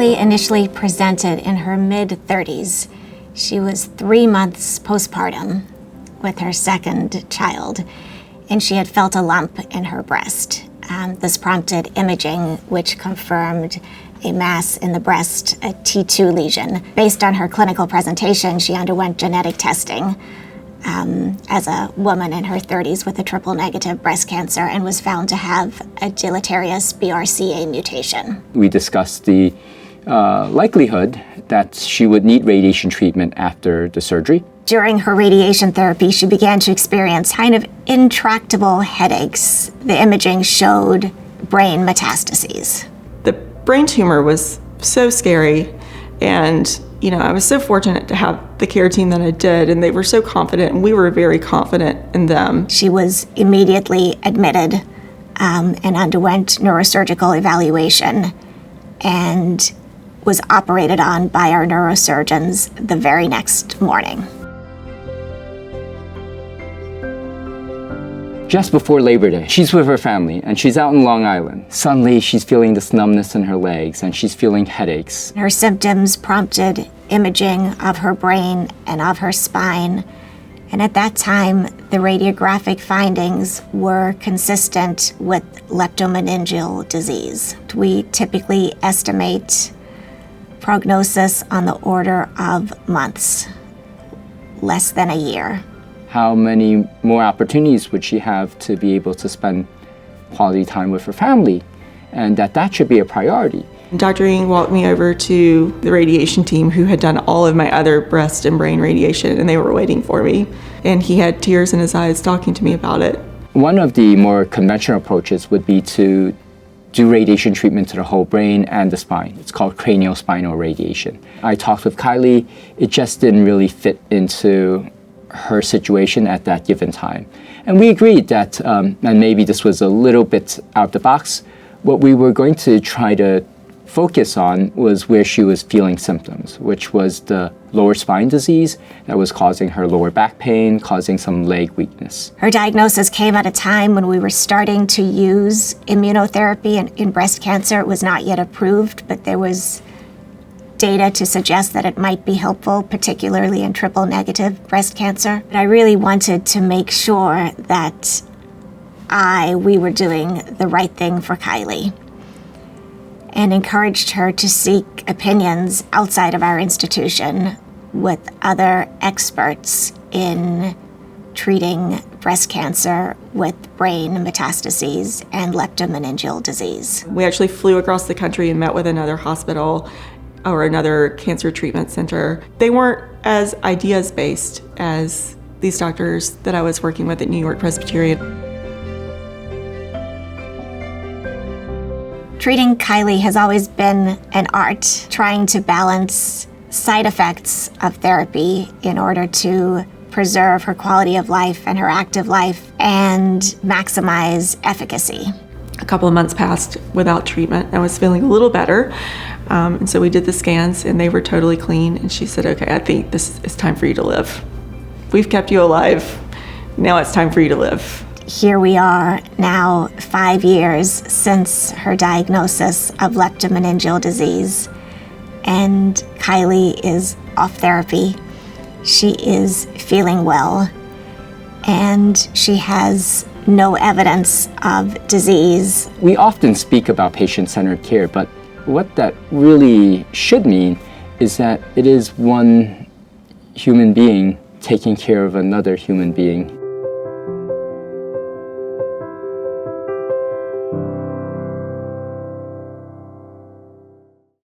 Kylie initially presented in her mid-30s. She was 3 months postpartum with her second child, and she had felt a lump in her breast. This prompted imaging, which confirmed a mass in the breast, a T2 lesion. Based on her clinical presentation, she underwent genetic testing as a woman in her 30s with a triple-negative breast cancer and was found to have a deleterious BRCA mutation. We discussed the likelihood that she would need radiation treatment after the surgery. During her radiation therapy, she began to experience kind of intractable headaches. The imaging showed brain metastases. The brain tumor was so scary, and I was so fortunate to have the care team that I did, and they were so confident, and we were very confident in them. She was immediately admitted and underwent neurosurgical evaluation and was operated on by our neurosurgeons the very next morning. Just before Labor Day, she's with her family and she's out in Long Island. Suddenly, she's feeling this numbness in her legs and she's feeling headaches. Her symptoms prompted imaging of her brain and of her spine. And at that time, the radiographic findings were consistent with leptomeningeal disease. We typically estimate prognosis on the order of months, less than a year. How many more opportunities would she have to be able to spend quality time with her family? And that should be a priority. Dr. Ng walked me over to the radiation team who had done all of my other breast and brain radiation, and they were waiting for me. And he had tears in his eyes talking to me about it. One of the more conventional approaches would be to do radiation treatment to the whole brain and the spine. It's called craniospinal radiation. I talked with Kylie. It just didn't really fit into her situation at that given time. And we agreed that, and maybe this was a little bit out the box, what we were going to try to focus on was where she was feeling symptoms, which was the lower spine disease that was causing her lower back pain, causing some leg weakness. Her diagnosis came at a time when we were starting to use immunotherapy in breast cancer. It was not yet approved, but there was data to suggest that it might be helpful, particularly in triple-negative breast cancer. But I really wanted to make sure that we were doing the right thing for Kylie, and encouraged her to seek opinions outside of our institution with other experts in treating breast cancer with brain metastases and leptomeningeal disease. We actually flew across the country and met with another hospital or another cancer treatment center. They weren't as ideas-based as these doctors that I was working with at New York Presbyterian. Treating Kylie has always been an art, trying to balance side effects of therapy in order to preserve her quality of life and her active life and maximize efficacy. A couple of months passed without treatment. I was feeling a little better. And so we did the scans and they were totally clean. And she said, okay, I think this is time for you to live. We've kept you alive. Now it's time for you to live. Here we are now 5 years since her diagnosis of leptomeningeal disease. And Kylie is off therapy. She is feeling well. And she has no evidence of disease. We often speak about patient-centered care, but what that really should mean is that it is one human being taking care of another human being.